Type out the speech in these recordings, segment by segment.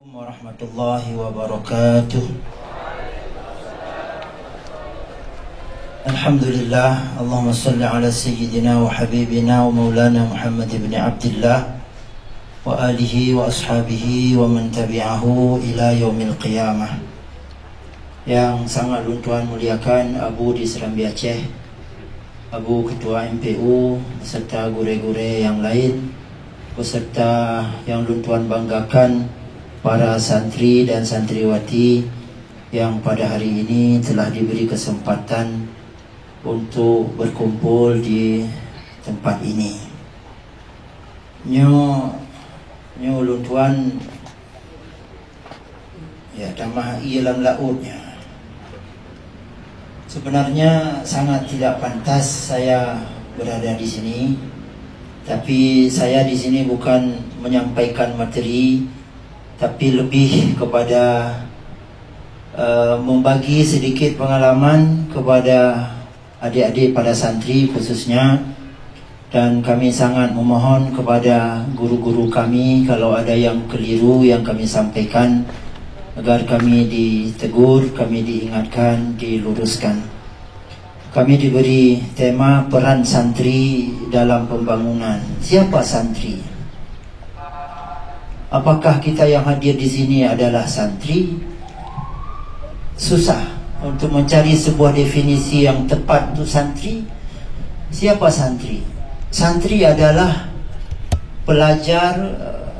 Warahmatullahi wabarakatuh. Alhamdulillah, Allahumma salli ala sayyidina wa habibina wa maulana Muhammad ibn Abdullah wa alihi wa ashabihi wa man tabi'ahu ila yaumil qiyamah. Yang sangat Tuan muliakan Abu di Serambi Aceh, Abu Ketua MPU serta gure-gure yang lain, beserta yang Tuan banggakan para santri dan santriwati yang pada hari ini telah diberi kesempatan untuk berkumpul di tempat ini. Nyo Tuan ya damah ialam lautnya. Sebenarnya sangat tidak pantas saya berada di sini, tapi saya di sini bukan menyampaikan materi, tapi lebih kepada membagi sedikit pengalaman kepada adik-adik pada santri khususnya. Dan kami sangat memohon kepada guru-guru kami kalau ada yang keliru yang kami sampaikan, agar kami ditegur, kami diingatkan, diluruskan. Kami diberi tema peran santri dalam pembangunan. Siapa santri? Apakah kita yang hadir di sini adalah santri? Susah untuk mencari sebuah definisi yang tepat untuk santri. Siapa santri? Santri adalah pelajar,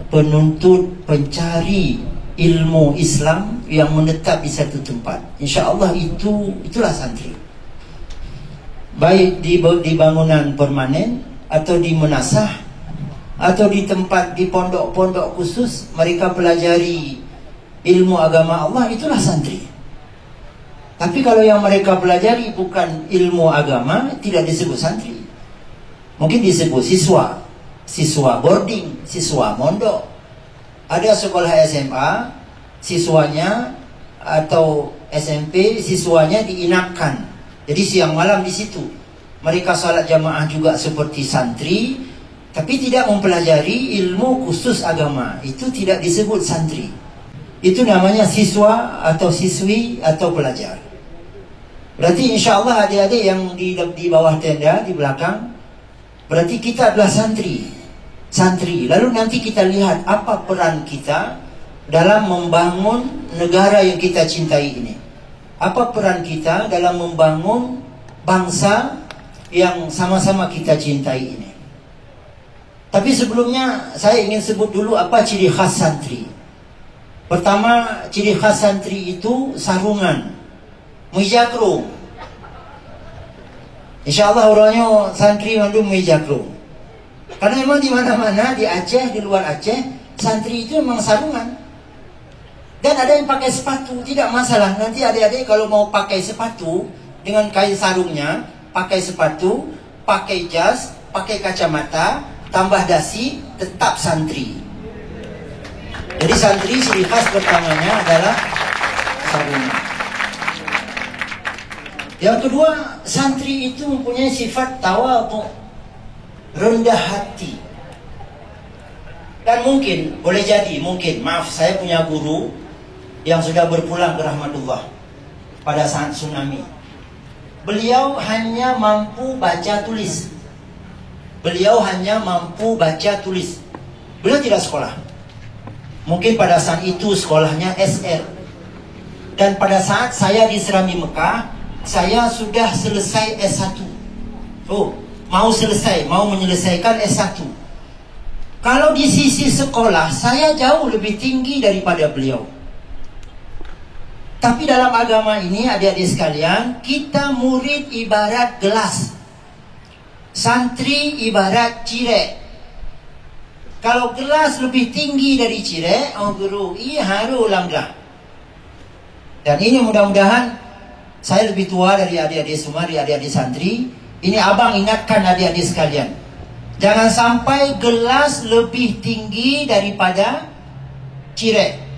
penuntut, pencari ilmu Islam yang menetap di satu tempat. InsyaAllah itulah santri. Baik di bangunan permanen atau di menasah, atau di tempat, di pondok-pondok khusus mereka pelajari ilmu agama Allah, itulah santri. Tapi kalau yang mereka pelajari bukan ilmu agama, tidak disebut santri. Mungkin disebut siswa boarding, siswa mondok. Ada sekolah SMA, siswanya atau SMP, siswanya diinapkan. Jadi siang malam di situ. Mereka salat jamaah juga seperti santri, tapi tidak mempelajari ilmu khusus agama. Itu tidak disebut santri. Itu namanya siswa atau siswi atau pelajar. Berarti insyaAllah adik-adik yang di bawah tenda, di belakang, berarti kita adalah santri. Lalu nanti kita lihat apa peran kita dalam membangun negara yang kita cintai ini. Apa peran kita dalam membangun bangsa yang sama-sama kita cintai ini. Tapi sebelumnya saya ingin sebut dulu apa ciri khas santri. Pertama, ciri khas santri itu sarungan, muijakro. InsyaAllah orangnya santri mandu muijakro. Karena memang di mana-mana di Aceh, di luar Aceh, santri itu memang sarungan. Dan ada yang pakai sepatu, tidak masalah. Nanti adik-adik kalau mau pakai sepatu dengan kain sarungnya, pakai sepatu, pakai jas, pakai kacamata, tambah dasi, tetap santri. Jadi santri ciri khas pertamanya adalah sarungan. Yang kedua, santri itu mempunyai sifat tawadhu, rendah hati. Dan mungkin, boleh jadi, maaf, saya punya guru yang sudah berpulang ke rahmatullah pada saat tsunami. Beliau hanya mampu baca tulis. Beliau tidak sekolah. Mungkin pada saat itu sekolahnya SR. Dan pada saat saya di Serambi Mekah, saya sudah selesai S1. Mau menyelesaikan S1. Kalau di sisi sekolah, saya jauh lebih tinggi daripada beliau. Tapi dalam agama ini, adik-adik sekalian, kita murid ibarat gelas, santri ibarat cirek. Kalau gelas lebih tinggi dari cirek, guru, haru langkah. Dan ini mudah-mudahan saya lebih tua dari adik-adik semua, dari adik-adik santri. Ini abang ingatkan adik-adik sekalian, jangan sampai gelas lebih tinggi daripada cirek.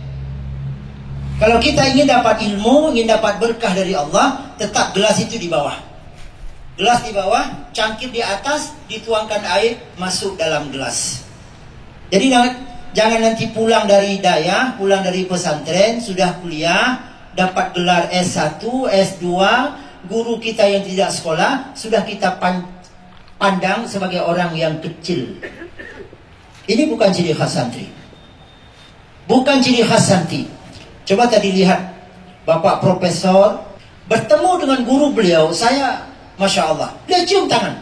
Kalau kita ingin dapat ilmu, ingin dapat berkah dari Allah, tetap gelas itu di bawah. Gelas di bawah, cangkir di atas, dituangkan air masuk dalam gelas. Jadi Jangan nanti pulang dari daya, pulang dari pesantren, sudah kuliah, dapat gelar S1, S2, guru kita yang tidak sekolah, sudah kita pandang sebagai orang yang kecil. Ini bukan ciri khas santri. Bukan ciri khas santri. Coba tadi lihat, Bapak Profesor bertemu dengan guru beliau, saya, Masya Allah, dia cium tangan.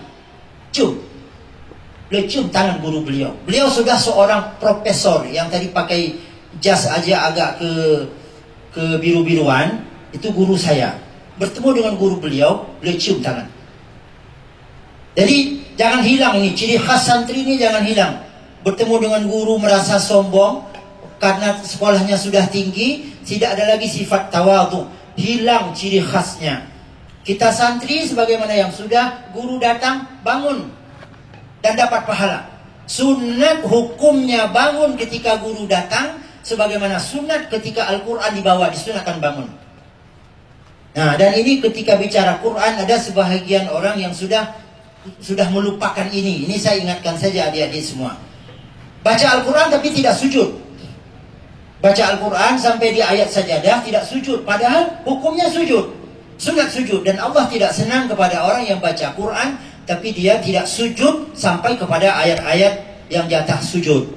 Beliau cium tangan guru beliau. Beliau sudah seorang profesor yang tadi pakai jas aja agak ke biru-biruan. Itu guru saya. Bertemu dengan guru beliau cium tangan. Jadi jangan hilang ini, ciri khas santri ini jangan hilang. Bertemu dengan guru merasa sombong karena sekolahnya sudah tinggi, tidak ada lagi sifat tawadhu. Hilang ciri khasnya. Kita santri sebagaimana yang sudah, guru datang, bangun dan dapat pahala. Sunat hukumnya bangun ketika guru datang, sebagaimana sunat ketika Al-Quran dibawa, disunatkan bangun. Nah, dan ini ketika bicara Quran, ada sebahagian orang yang sudah melupakan ini. Ini saya ingatkan saja adik-adik semua. Baca Al-Quran tapi tidak sujud. Baca Al-Quran sampai di ayat sajadah tidak sujud, padahal hukumnya sujud, sunat sujud. Dan Allah tidak senang kepada orang yang baca Quran tapi dia tidak sujud sampai kepada ayat-ayat yang di atas sujud.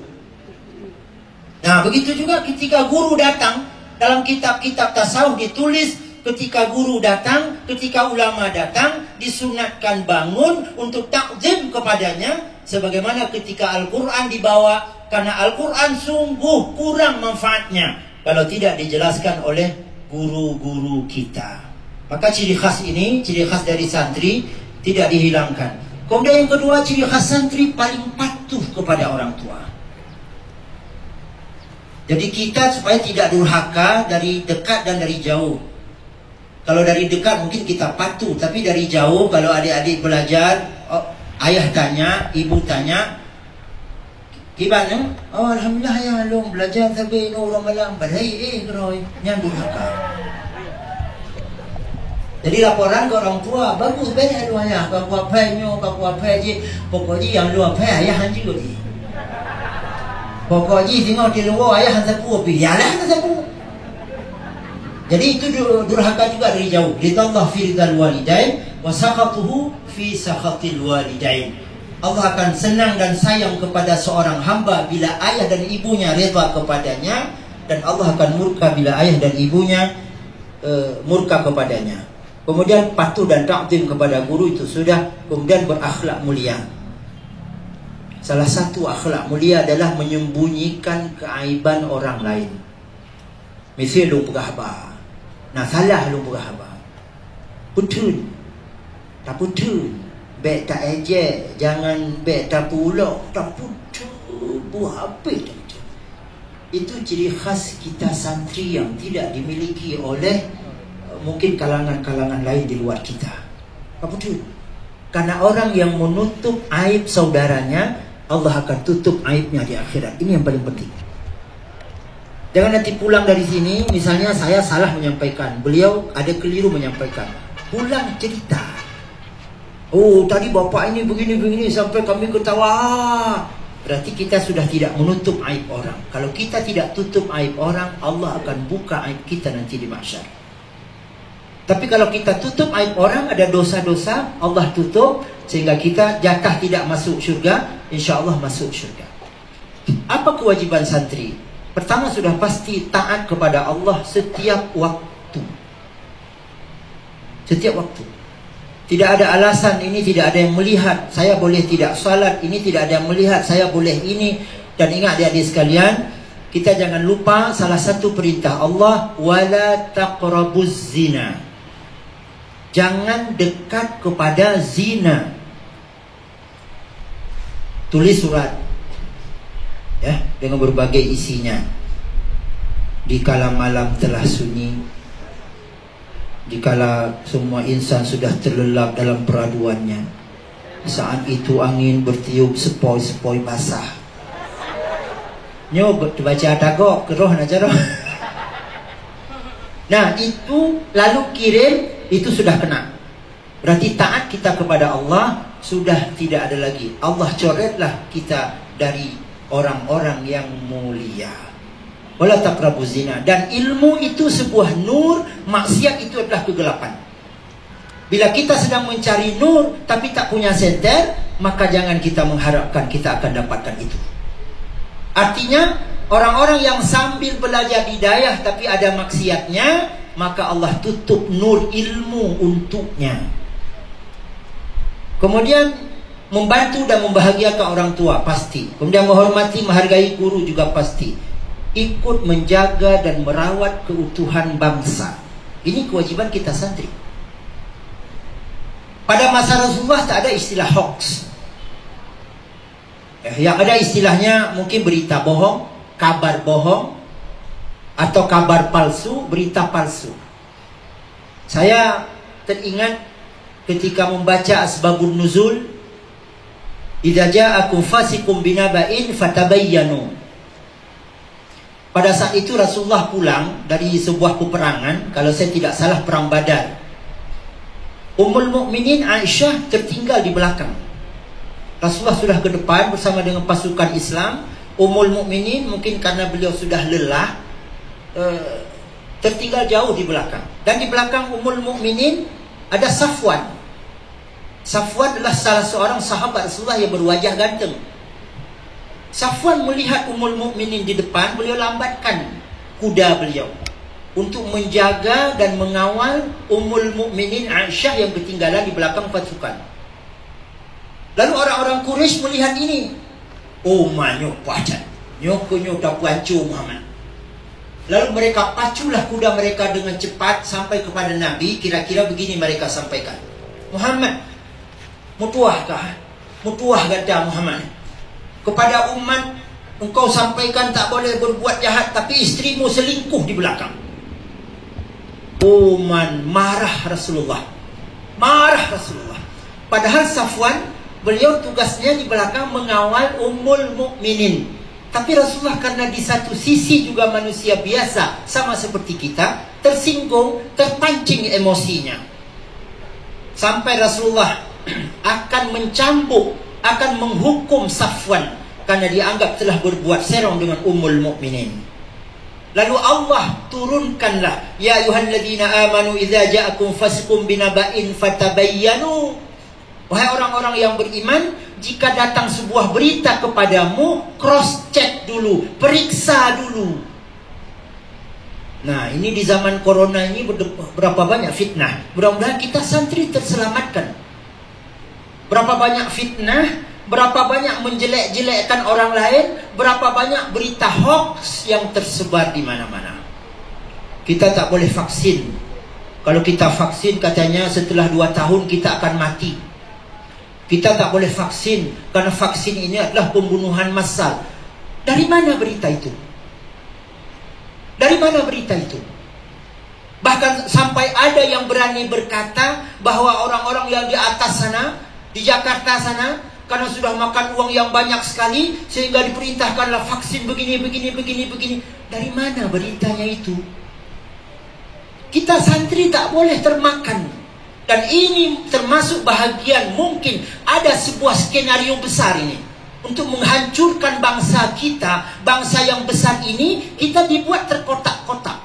Nah, begitu juga ketika guru datang. Dalam kitab-kitab tasawuf ditulis, ketika guru datang, ketika ulama datang, disunatkan bangun untuk takzim kepadanya. Sebagaimana ketika Al-Quran dibawa, karena Al-Quran sungguh kurang manfaatnya kalau tidak dijelaskan oleh guru-guru kita. Maka ciri khas ini, ciri khas dari santri, tidak dihilangkan. Kemudian yang kedua, ciri khas santri paling patuh kepada orang tua. Jadi kita supaya tidak durhaka dari dekat dan dari jauh. Kalau dari dekat mungkin kita patuh, tapi dari jauh kalau adik-adik belajar, ayah tanya, ibu tanya, gimana? Oh, alhamdulillah ya, long belajar sampai orang malam badai keroi, yang durhaka. Jadi laporan ke orang tua, bagus banyak doanya. Kau apa nyo, kau apa je. Pokoknya yang lu apa ayah hanji kau di. Pokoknya tengok di luar ayah hantar ku pi. Ya lah hantar ku. Jadi itu durhaka juga dari jauh. Lidallah fi ridal walidain wa sakhatuhu fi sakhatil walidain. Allah akan senang dan sayang kepada seorang hamba bila ayah dan ibunya redha kepadanya, dan Allah akan murka bila ayah dan ibunya murka kepadanya. Kemudian patuh dan takzim kepada guru itu sudah. Kemudian berakhlak mulia. Salah satu akhlak mulia adalah menyembunyikan keaiban orang lain. Misal lu berkhabar, nah salah lu berkhabar, betul tak betul, baik tak ejek, jangan baik tak pulak, tak betul, buah apa tak betul. Itu ciri khas kita santri yang tidak dimiliki oleh mungkin kalangan-kalangan lain di luar kita. Apa betul? Karena orang yang menutup aib saudaranya, Allah akan tutup aibnya di akhirat. Ini yang paling penting. Jangan nanti pulang dari sini, misalnya saya salah menyampaikan, beliau ada keliru menyampaikan, pulang cerita. Oh, tadi bapak ini begini-begini sampai kami ketawa. Berarti kita sudah tidak menutup aib orang. Kalau kita tidak tutup aib orang, Allah akan buka aib kita nanti di mahsyar. Tapi kalau kita tutup aib orang, ada dosa-dosa, Allah tutup sehingga kita jatah tidak masuk syurga, insya Allah masuk syurga. Apa kewajiban santri? Pertama, sudah pasti taat kepada Allah setiap waktu. Setiap waktu. Tidak ada alasan ini tidak ada yang melihat, saya boleh tidak salat, ini tidak ada yang melihat, saya boleh ini. Dan ingat adik-adik sekalian, kita jangan lupa salah satu perintah Allah, wala taqrabuz zina. Jangan dekat kepada zina. Tulis surat, ya, dengan berbagai isinya. Dikala malam telah sunyi, dikala semua insan sudah terlelap dalam peraduannya, saat itu angin bertiup sepoi-sepoi basah. Nyo baca tagok keroh nak cara. Nah, itu lalu kirim, itu sudah kena. Berarti taat kita kepada Allah sudah tidak ada lagi. Allah coretlah kita dari orang-orang yang mulia. Wala taqrabuz zina. Dan ilmu itu sebuah nur, maksiat itu adalah kegelapan. Bila kita sedang mencari nur tapi tak punya senter, maka jangan kita mengharapkan kita akan dapatkan itu. Artinya orang-orang yang sambil belajar hidayah tapi ada maksiatnya, maka Allah tutup nur ilmu untuknya. Kemudian membantu dan membahagiakan orang tua, pasti. Kemudian menghormati, menghargai guru juga pasti. Ikut menjaga dan merawat keutuhan bangsa. Ini kewajiban kita santri. Pada masa Rasulullah tak ada istilah hoax. Yang ada istilahnya mungkin berita bohong, kabar bohong, atau kabar palsu, berita palsu. Saya teringat ketika membaca Asbabun Nuzul, idza ja'akum fasiqun binaba'in fatabayyanu. Pada saat itu Rasulullah pulang dari sebuah peperangan, kalau saya tidak salah perang Badar. Ummul Mukminin Aisyah tertinggal di belakang. Rasulullah sudah ke depan bersama dengan pasukan Islam. Ummul Mukminin mungkin karena beliau sudah lelah, tertinggal jauh di belakang. Dan di belakang Ummul Mukminin ada Safwan. Safwan adalah salah seorang sahabat Rasulullah yang berwajah ganteng. Safwan melihat Ummul Mukminin di depan, beliau lambatkan kuda beliau untuk menjaga dan mengawal Ummul Mukminin Aisyah yang ketinggalan di belakang pasukan. Lalu orang-orang Quraisy melihat ini, oh manyok pacat, nyok tak puancu Muhammad. Lalu mereka paculah kuda mereka dengan cepat sampai kepada Nabi. Kira-kira begini mereka sampaikan, Muhammad, mutuahkah? Mutuah kata Muhammad, kepada umat engkau sampaikan tak boleh berbuat jahat, tapi istrimu selingkuh di belakang. Uman marah Rasulullah. Marah Rasulullah. Padahal Safwan, beliau tugasnya di belakang mengawal Ummul Mukminin. Tapi Rasulullah karena di satu sisi juga manusia biasa, sama seperti kita, tersinggung, terpancing emosinya. Sampai Rasulullah akan mencambuk, akan menghukum Safwan karena dianggap telah berbuat serong dengan Ummul Mukminin. Lalu Allah turunkanlah, ya ayyuhalladzina amanu idza ja'akum fasiqun binaba'in fatabayyanu. Wahai orang-orang yang beriman, jika datang sebuah berita kepadamu, cross check dulu, periksa dulu. Nah, ini di zaman corona ini berapa banyak fitnah. Mudah-mudahan kita santri terselamatkan. Berapa banyak fitnah, berapa banyak menjelek-jelekkan orang lain, berapa banyak berita hoax yang tersebar di mana-mana. Kita tak boleh vaksin. Kalau kita vaksin katanya setelah 2 tahun kita akan mati. Kita tak boleh vaksin karena vaksin ini adalah pembunuhan massal. Dari mana berita itu? Dari mana berita itu? Bahkan sampai ada yang berani berkata bahwa orang-orang yang di atas sana, di Jakarta sana, karena sudah makan uang yang banyak sekali, sehingga diperintahkanlah vaksin begini. Dari mana beritanya itu? Kita santri tak boleh termakan. Dan ini termasuk bahagian, mungkin ada sebuah skenario besar ini untuk menghancurkan bangsa kita. Bangsa yang besar ini, kita dibuat terkotak-kotak.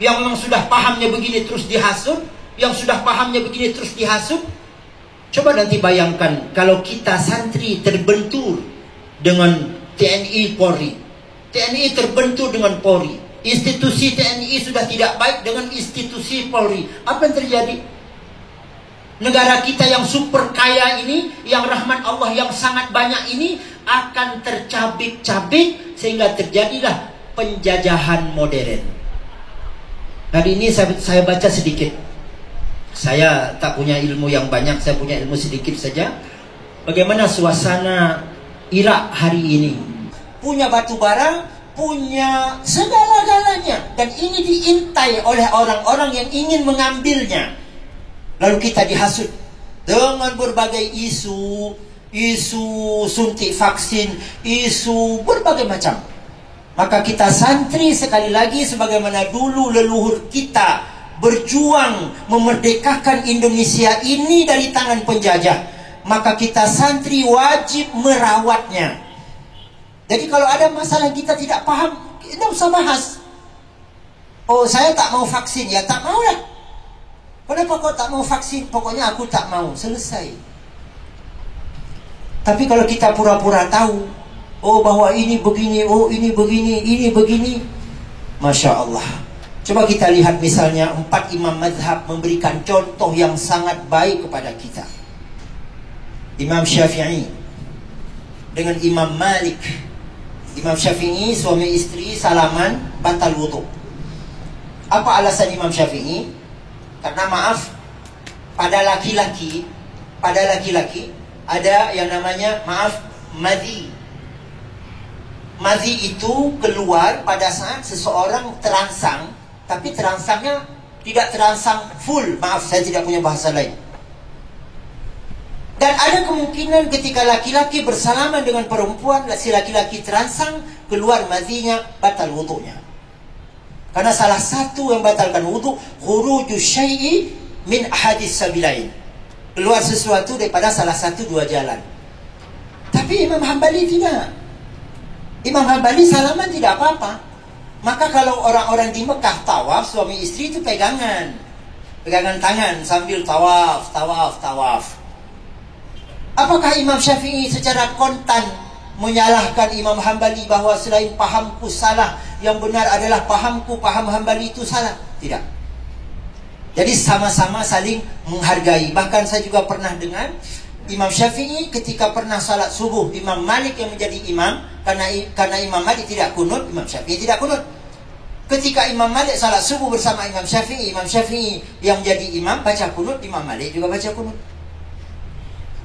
Yang sudah pahamnya begini terus dihasut, yang sudah pahamnya begini terus dihasut. Coba nanti bayangkan kalau kita santri terbentur dengan TNI Polri, TNI terbentur dengan Polri, institusi TNI sudah tidak baik dengan institusi Polri. Apa yang terjadi? Negara kita yang super kaya ini, yang rahmat Allah yang sangat banyak ini, akan tercabik-cabik sehingga terjadilah penjajahan modern. Hari ini saya baca sedikit. Saya tak punya ilmu yang banyak, saya punya ilmu sedikit saja. Bagaimana suasana Irak hari ini? Punya batu bara, punya segala-galanya, dan ini diintai oleh orang-orang yang ingin mengambilnya. Lalu kita dihasut dengan berbagai isu suntik vaksin, isu berbagai macam. Maka kita santri sekali lagi, sebagaimana dulu leluhur kita berjuang memerdekakan Indonesia ini dari tangan penjajah, maka kita santri wajib merawatnya. Jadi kalau ada masalah kita tidak paham, tidak usah bahas. Oh, saya tak mau vaksin, ya tak mau lah. Kenapa kau tak mau vaksin? Pokoknya aku tak mau, selesai. Tapi kalau kita pura-pura tahu, oh bahwa ini begini, oh ini begini, ini begini, Masya Allah. Coba kita lihat misalnya 4 imam mazhab memberikan contoh yang sangat baik kepada kita. Imam Syafi'i dengan Imam Malik. Imam Syafi'i suami istri salaman batal wudu. Apa alasan Imam Syafi'i? Karena maaf, pada laki-laki ada yang namanya madhi. Madhi itu keluar pada saat seseorang terangsang, tapi terangsangnya tidak terangsang full. Maaf, saya tidak punya bahasa lain. Dan ada kemungkinan ketika laki-laki bersalaman dengan perempuan, si laki-laki terangsang, keluar madhinya, batal wudunya. Karena salah satu yang batalkan wudu, khuruju syai'i min ahadis sabilain. Keluar sesuatu daripada salah satu dua jalan. Tapi Imam Hambali tidak. Imam Hambali salaman tidak apa-apa. Maka kalau orang-orang di Mekah tawaf, suami istri itu pegangan tangan sambil tawaf. Apakah Imam Syafi'i secara kontan menyalahkan Imam Hambali bahwa selain pahamku salah, yang benar adalah pahamku, paham Hambali itu salah? Tidak. Jadi sama-sama saling menghargai. Bahkan saya juga pernah dengar Imam Syafi'i ketika pernah salat subuh, Imam Malik yang menjadi imam, karena Imam Malik tidak kunut, Imam Syafi'i tidak kunut. Ketika Imam Malik salat subuh bersama Imam Syafi'i yang menjadi imam baca kunut, Imam Malik juga baca kunut.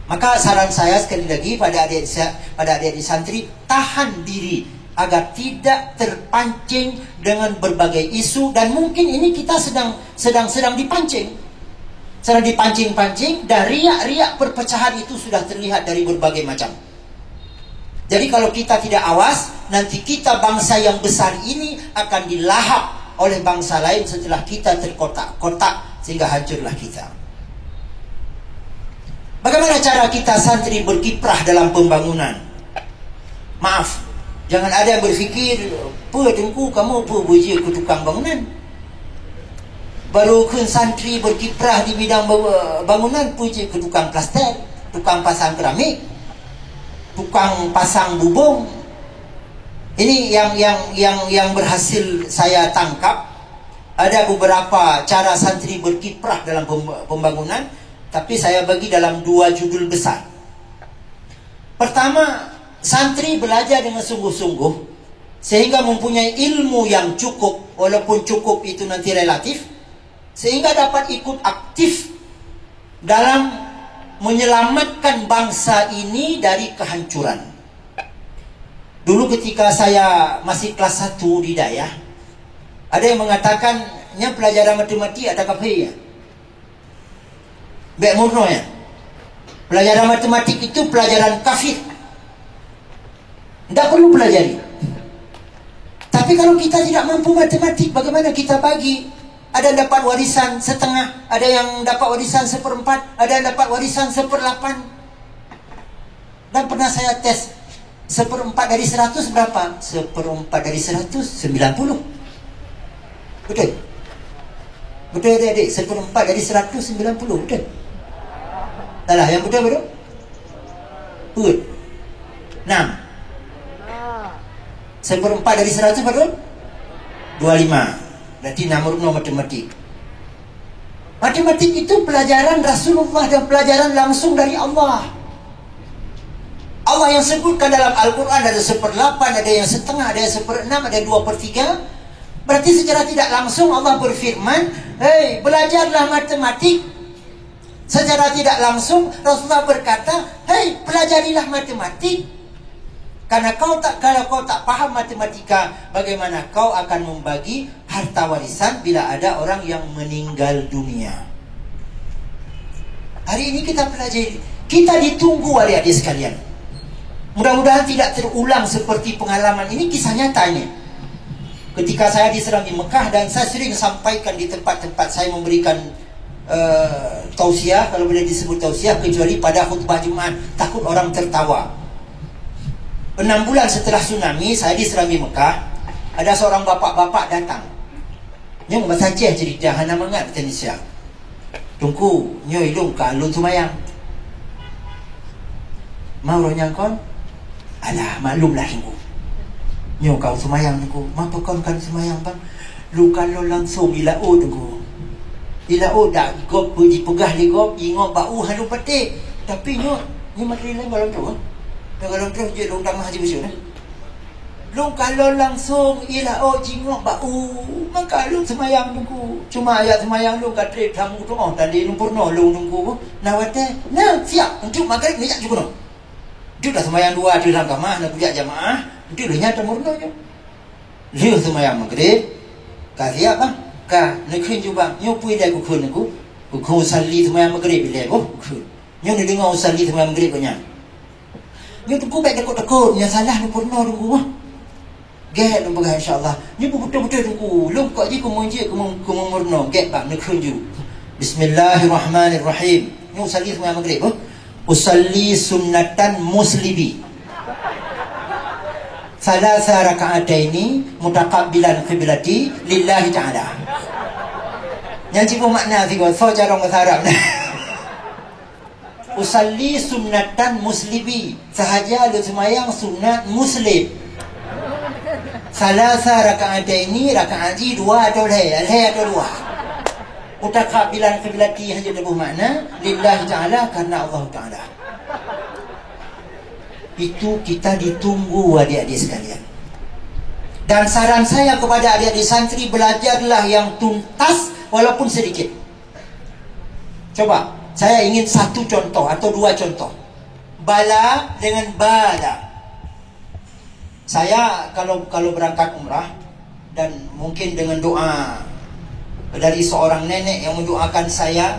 Maka saran saya sekali lagi pada adik-adik santri, tahan diri agar tidak terpancing dengan berbagai isu, dan mungkin ini kita sedang dipancing. Sedang dipancing-pancing, dan riak-riak perpecahan itu sudah terlihat dari berbagai macam. Jadi kalau kita tidak awas, nanti kita bangsa yang besar ini akan dilahap oleh bangsa lain setelah kita terkotak-kotak sehingga hancurlah kita. Bagaimana cara kita santri berkiprah dalam pembangunan? Maaf, jangan ada yang berfikir, Tengku kamu buji ke tukang bangunan. Baru kun santri berkiprah di bidang bangunan, puji ke tukang plaster, tukang pasang keramik, tukang pasang bubung. Ini yang berhasil saya tangkap. Ada beberapa cara santri berkiprah dalam pembangunan, tapi saya bagi dalam 2 judul besar. Pertama, santri belajar dengan sungguh-sungguh sehingga mempunyai ilmu yang cukup, walaupun cukup itu nanti relatif, sehingga dapat ikut aktif dalam menyelamatkan bangsa ini dari kehancuran. Dulu ketika saya masih kelas 1 di Dayah, ada yang mengatakannya pelajaran matematik ada kafe ya. Bek murno ya. Pelajaran matematik itu pelajaran kafir. Tidak perlu pelajari. Tapi kalau kita tidak mampu matematik, bagaimana kita bagi? Ada yang dapat warisan setengah, ada yang dapat warisan 1/4, ada yang dapat warisan 1/8. Dan pernah saya tes, 1/4 dari 100 berapa? 1/4 dari 100, 90. Betul? Betul adik-adik? 1/4 dari 100, 90. Betul? Salah, yang betul? Betul? 6. 1/4 dari 100 betul? 25. Berarti nomor matematik. Matematik itu pelajaran Rasulullah dan pelajaran langsung dari Allah. Allah yang sebutkan dalam Al-Quran ada 1/8, ada yang setengah, ada yang 1/6, ada 2/3. Berarti secara tidak langsung Allah berfirman, hei belajarlah matematik. Secara tidak langsung Rasulullah berkata, hei pelajarilah matematik. Karena kalau kau tak paham matematika, bagaimana kau akan membagi harta warisan bila ada orang yang meninggal dunia? Hari ini kita pelajari, kita ditunggu adik-adik sekalian. Mudah-mudahan tidak terulang seperti pengalaman ini, kisah nyatanya. Ketika saya diserang di Mekah, dan saya sering sampaikan di tempat-tempat saya memberikan tausiah, kalau boleh disebut tausiah, kecuali pada khutbah Jumaat, takut orang tertawa. 6 bulan setelah tsunami, saya di Serambi Mekah, ada seorang bapak-bapak datang. Nyo basajeh cerita hana mangat Indonesia. Tungku nyo ilung ka lun sumayang. Mau ronya kon? Alah maklumlah tungku. Nyo kau sumayang tungku. Mapa kon kan sumayang bang? Lu kalau langsung ilao tungku. Ilao dak gop puji pegah li gop ingo bau halu petik. Tapi nyo matri lain balon tu. Kalau terus je long dang haji besar. Lu kalau langsung ilao jingok bau, maka lu semayang tunggu. Cuma ayat semayang lu kat tamu tu tadi lu purno lu tunggu. Nawate, nah siap untuk maghrib ni juga no. Dia dah semayang 2 di dalam kamar nak puja jamaah, dia dah nyata murno je. Dia semayang maghrib, ka siap bang. Ka nak khun juga, nyo pui dah ku khun aku. Ku khun sali semayang maghrib le ko khun. Nyo ni dengar sali semayang maghrib nya. Nyo tunggu baik takut-takut, nya salah lu purno tunggu. Get lu bagai insya-Allah. Ni betul-betul tunggu. Lu kok ji kumunji kumurno get bang nak khunju. Bismillahirrahmanirrahim. Ni usalli semua maghrib. Usalli sunnatan muslibi. Salasa raka'ataini mutaqabbilan qiblati lillahi ta'ala. Yang cipu makna tiga so jarang bahasa Arab. Usalli sunnatan muslibi. Sahaja lu semayang sunat muslim. Salasa raka'ataini raka'aji 2 atau alhay atau 2. Mutaqabbilan qiblati hanya lebih makna lillahi ta'ala, karena Allah ta'ala. Itu kita ditunggu adik-adik sekalian. Dan saran saya kepada adik-adik santri, belajarlah yang tuntas walaupun sedikit. Coba, saya ingin 1 contoh atau 2 contoh. Bala dengan bala. Saya kalau berangkat umrah, dan mungkin dengan doa dari seorang nenek yang mendoakan saya,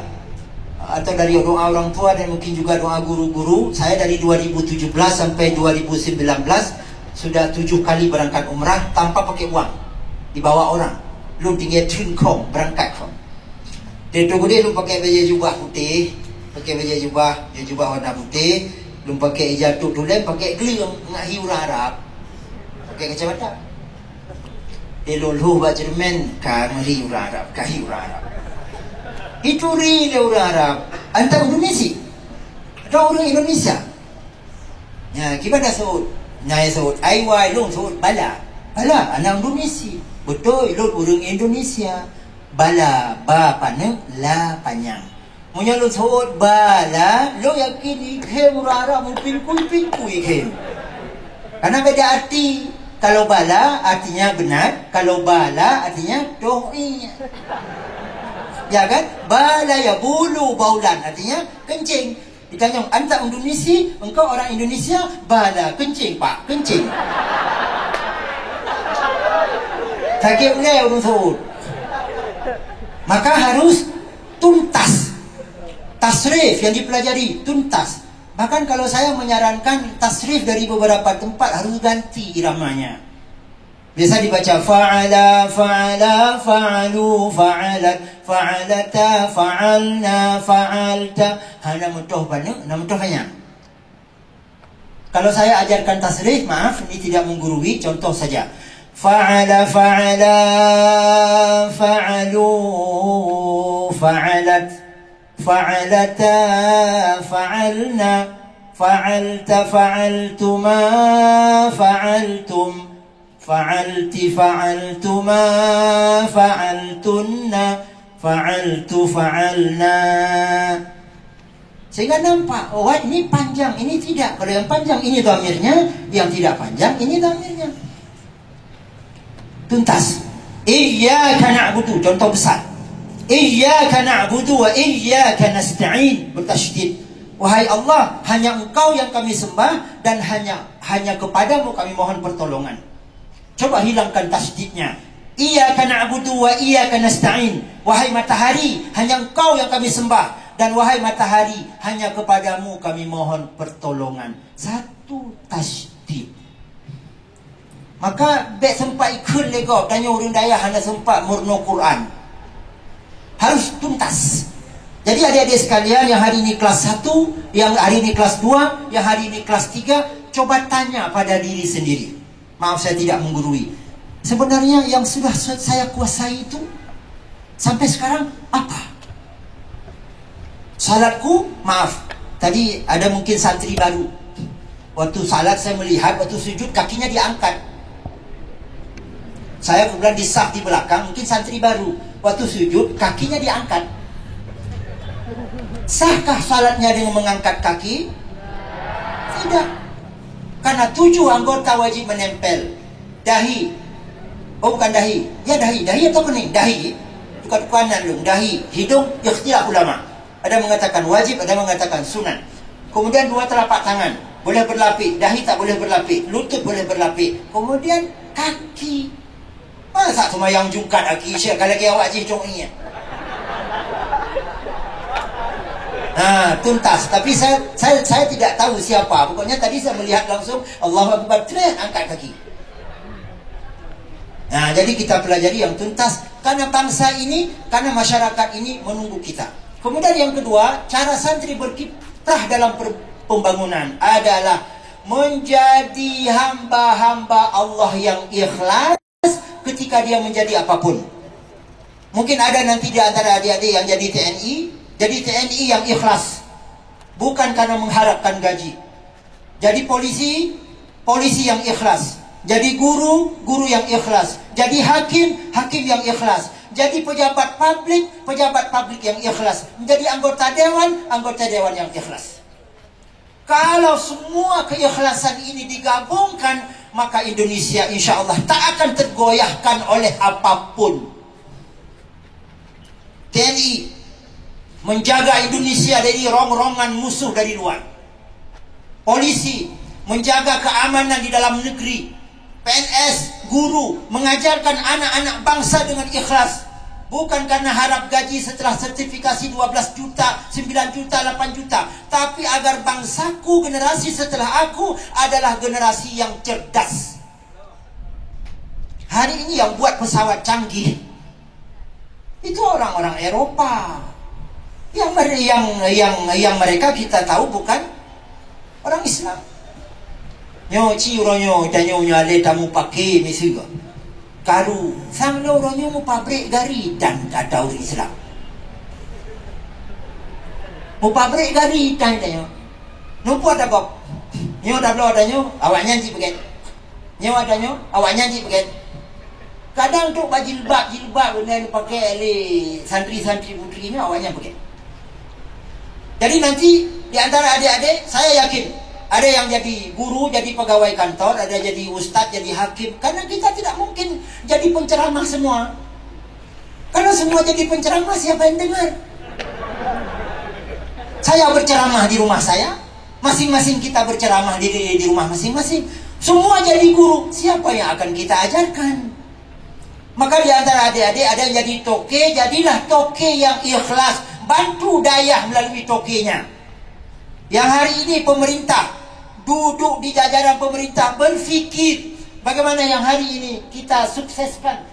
atau dari doa orang tua, dan mungkin juga doa guru-guru, saya dari 2017 sampai 2019 sudah 7 kali berangkat umrah tanpa pakai uang, dibawa orang. Lu tinggal Tungkong berangkat kong. Dia tunggu dia lu pakai baju jubah putih, pakai baju jubah warna putih, lu pakai jatuh tulen, pakai gelang ngak hiu Arab. Pakai kacamata. Dia luluh baca cermin kamari orang Arab, kahi orang Arab. Itu real orang Arab. Antara Indonesia. Ada orang Indonesia. Ya, kita dah sebut. Nyai sebut, aiwai long sebut bala. Bala anak Indonesia. Betul, lu orang Indonesia. Bala ba panang la panjang. Munya lu sebut bala, lu yakin ikham orang Arab pilkul-pilkul ikham. Karena beda arti. Kalau bala artinya benar, kalau bala artinya dohi. Ya kan? Bala ya bulu baulan artinya kencing. Ditanya, anta Indonesia, engkau orang Indonesia, bala kencing pak, kencing. Sakit boleh orang sebut. Maka harus tuntas. Tasrif yang dipelajari tuntas. Bahkan kalau saya menyarankan tasrif dari beberapa tempat harus ganti iramanya. Biasa dibaca fa'ala, fa'ala, fa'alu, fa'alat, fa'alata, fa'alna, fa'alta. Hana mutuh banyak, nama mutuh banyak. Kalau saya ajarkan tasrif, maaf, ini tidak menggurui, contoh saja. Fa'ala, fa'ala, fa'alu, fa'alat. فعلتا فعلنا فعلت فعلتما فعلتم فعلت فعلتما فعلتن فعلت فعلنا. Sehingga nampak, oh ini panjang, ini tidak. Kalau yang panjang ini dhamirnya, yang tidak panjang ini dhamirnya. Tuntas. Iyyaka na'budu, contoh besar. Iyyaka na'budu wa iyyaka nasta'in, bertasydid. Wahai Allah, hanya Engkau yang kami sembah dan hanya kepadamu kami mohon pertolongan. Coba hilangkan tasydidnya. Iyyaka na'budu wa iyyaka nasta'in. Wahai matahari, hanya Engkau yang kami sembah, dan wahai matahari, hanya kepadamu kami mohon pertolongan. 1 tasydid. Maka bek sempat ikut lego tanya orang daya hanya sempat murno Quran. Harus tuntas. Jadi adik-adik sekalian yang hari ini kelas 1, yang hari ini kelas 2, yang hari ini kelas 3, coba tanya pada diri sendiri. Maaf saya tidak menggurui. Sebenarnya yang sudah saya kuasai itu sampai sekarang apa? Salatku, maaf, tadi ada mungkin santri baru. Waktu salat saya melihat, waktu sujud kakinya diangkat. Saya kemudian di saf di belakang, mungkin santri baru. Waktu sujud kakinya diangkat. Sahkah salatnya dengan mengangkat kaki? Tidak. Karena 7 anggota wajib menempel. Dahi. Oh bukan dahi. Ya dahi. Dahi atau kening? Dahi. Bukan kanan dong. Dahi. Hidung. Ikhtilaf ulama. Ada mengatakan wajib, ada mengatakan sunat. Kemudian 2 telapak tangan. Boleh berlapik. Dahi tak boleh berlapik. Lutut boleh berlapik. Kemudian kaki. Masa semayang jungkat kaki Syekh. Kalau lagi awak cincong ni. Tuntas. Tapi saya tidak tahu siapa. Pokoknya tadi saya melihat langsung Allahu Akbar, angkat kaki. Jadi kita pelajari yang tuntas. Karena bangsa ini, karena masyarakat ini menunggu kita. Kemudian yang kedua, cara santri berkiprah dalam pembangunan adalah menjadi hamba-hamba Allah yang ikhlas ketika dia menjadi apapun. Mungkin ada nanti di antara adik-adik yang jadi TNI. Jadi TNI yang ikhlas, bukan karena mengharapkan gaji. Jadi polisi yang ikhlas. Jadi guru yang ikhlas. Jadi hakim yang ikhlas. Jadi pejabat publik yang ikhlas. Menjadi anggota dewan yang ikhlas. Kalau semua keikhlasan ini digabungkan, maka Indonesia insya Allah tak akan tergoyahkan oleh apapun. TNI menjaga Indonesia dari rong-rongan musuh dari luar. Polisi menjaga keamanan di dalam negeri. PNS, guru mengajarkan anak-anak bangsa dengan ikhlas. Bukan karena harap gaji setelah sertifikasi 12 juta, 9 juta, 8 juta. Tapi agar bangsaku, generasi setelah aku adalah generasi yang cerdas. Hari ini yang buat pesawat canggih itu orang-orang Eropa. Yang mereka kita tahu bukan orang Islam. Nyo ci uronyo danyo nyale tamu pakai misiga. Karu sang lo uronyo mu pabrik gari dan ada orang Islam. Mu pabrik gari dan danyo. Numpu ada kok. Nyo dah lo danyo awak nyanyi begitu. Nyo adanyo awak nyanyi begitu. Kadang tu jilbab benar pakai oleh santri-santri putri ini awaknya begitu. Jadi nanti di antara adik-adik saya yakin ada yang jadi guru, jadi pegawai kantor, ada jadi ustadz, jadi hakim. Karena kita tidak mungkin jadi penceramah semua. Kalau semua jadi penceramah, siapa yang dengar? Saya berceramah di rumah saya, masing-masing kita berceramah di rumah masing-masing. Semua jadi guru, siapa yang akan kita ajarkan? Maka di antara adik-adik ada yang jadi toke, jadilah toke yang ikhlas. Bantu dayah melalui tokenya. Yang hari ini pemerintah duduk di jajaran pemerintah berfikir bagaimana yang hari ini kita sukseskan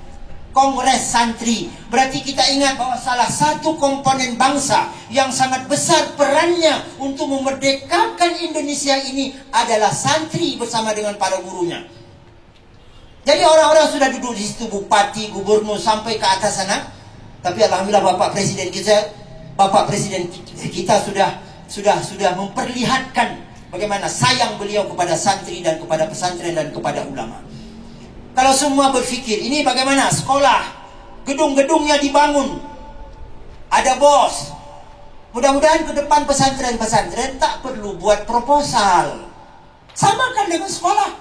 Kongres Santri. Berarti kita ingat bahwa salah satu komponen bangsa yang sangat besar perannya untuk memerdekakan Indonesia ini adalah santri bersama dengan para gurunya. Jadi orang-orang sudah duduk di situ, bupati, gubernur sampai ke atas sana. Tapi alhamdulillah Bapak Presiden kita sudah memperlihatkan bagaimana sayang beliau kepada santri dan kepada pesantren dan kepada ulama. Kalau semua berfikir, ini bagaimana sekolah, gedung-gedungnya dibangun, ada bos. Mudah-mudahan ke depan pesantren-pesantren tak perlu buat proposal. Samakan dengan sekolah.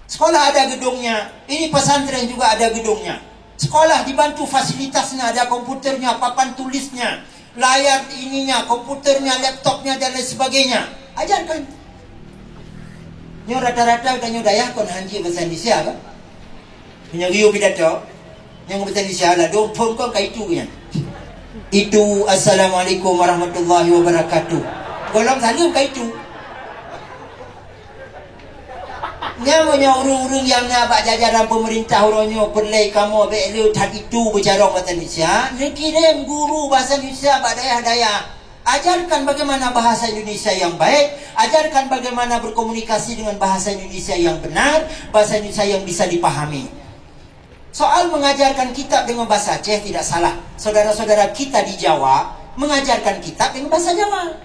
Sekolah ada gedungnya, ini pesantren juga ada gedungnya. Sekolah dibantu fasilitasnya, ada komputernya, papan tulisnya, layar ininya, komputernya, laptopnya dan lain sebagainya. Ajarkan. Nyo rata-rata udah nyo dayah kon hanji bahasa Indonesia kan? Punya riu pidato. Yang bahasa Indonesia lah dong pun kon kai itu kan. Itu assalamualaikum warahmatullahi wabarakatuh. Golong salim kai itu. Nyamunya urung-urung yang nak jajaran pemerintah orangnya perlai kamu belu tak itu bercara bahasa Indonesia. Kirim guru bahasa Indonesia pada daya. Ajarkan bagaimana bahasa Indonesia yang baik, ajarkan bagaimana berkomunikasi dengan bahasa Indonesia yang benar, bahasa Indonesia yang bisa dipahami. Soal mengajarkan kitab dengan bahasa Aceh tidak salah. Saudara-saudara kita di Jawa mengajarkan kitab dengan bahasa Jawa.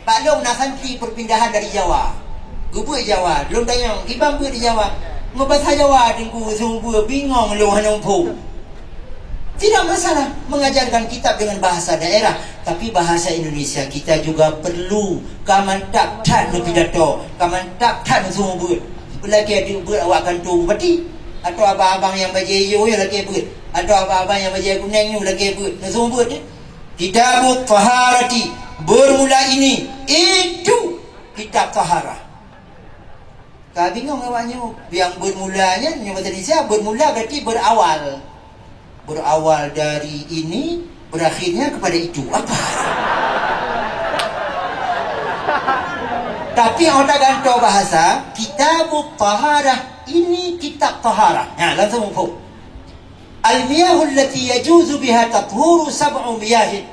Baklong nak santri perpindahan dari Jawa. Gubuk Jawa, belum tanya, ibang di Jawa. Ngebahasa Jawa dengan sungguh bingung lu hanungpu. Tidak masalah mengajarkan kitab dengan bahasa daerah, tapi bahasa Indonesia kita juga perlu. Kaman tak lebih pidato, kaman tak sungguh. Lagi ada buat awak kantor bupati, atau abang-abang yang baca yo lagi buat, atau abang-abang yang baca kuneng yo lagi buat. Sungguh tu. Kitab Taharati bermula ini itu kitab taharah. Tak bingung awaknya. Yang bermulanya bahasa Indonesia bermula berarti berawal. Berawal dari ini, berakhirnya kepada itu. Apa? Tapi orang gantung bahasa kitab taharah, ini kitab taharah. Nah, langsung mufhum. Al-miyahul lati yajuzu biha tathuru sab'u miyahin.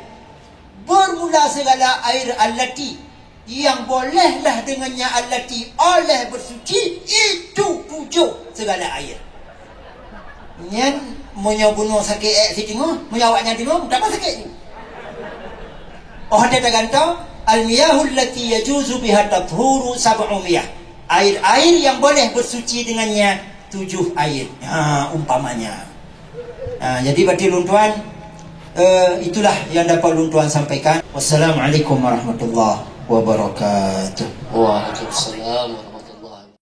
Bermula segala air allati yang bolehlah dengannya allati oleh bersuci itu 7 segala air. Nyen monya bunuh sakit si tengok, monya awaknya tengok tak apa sakit. Oh ada gantung al-miyahul lati yajuzu biha tathuru sab'u miyah. Air-air yang boleh bersuci dengannya 7 air. Umpamanya. Jadi berarti luntuan itulah yang dapat luntuan sampaikan. Wassalamualaikum warahmatullahi wabarakatuh. Waalaikumsalam.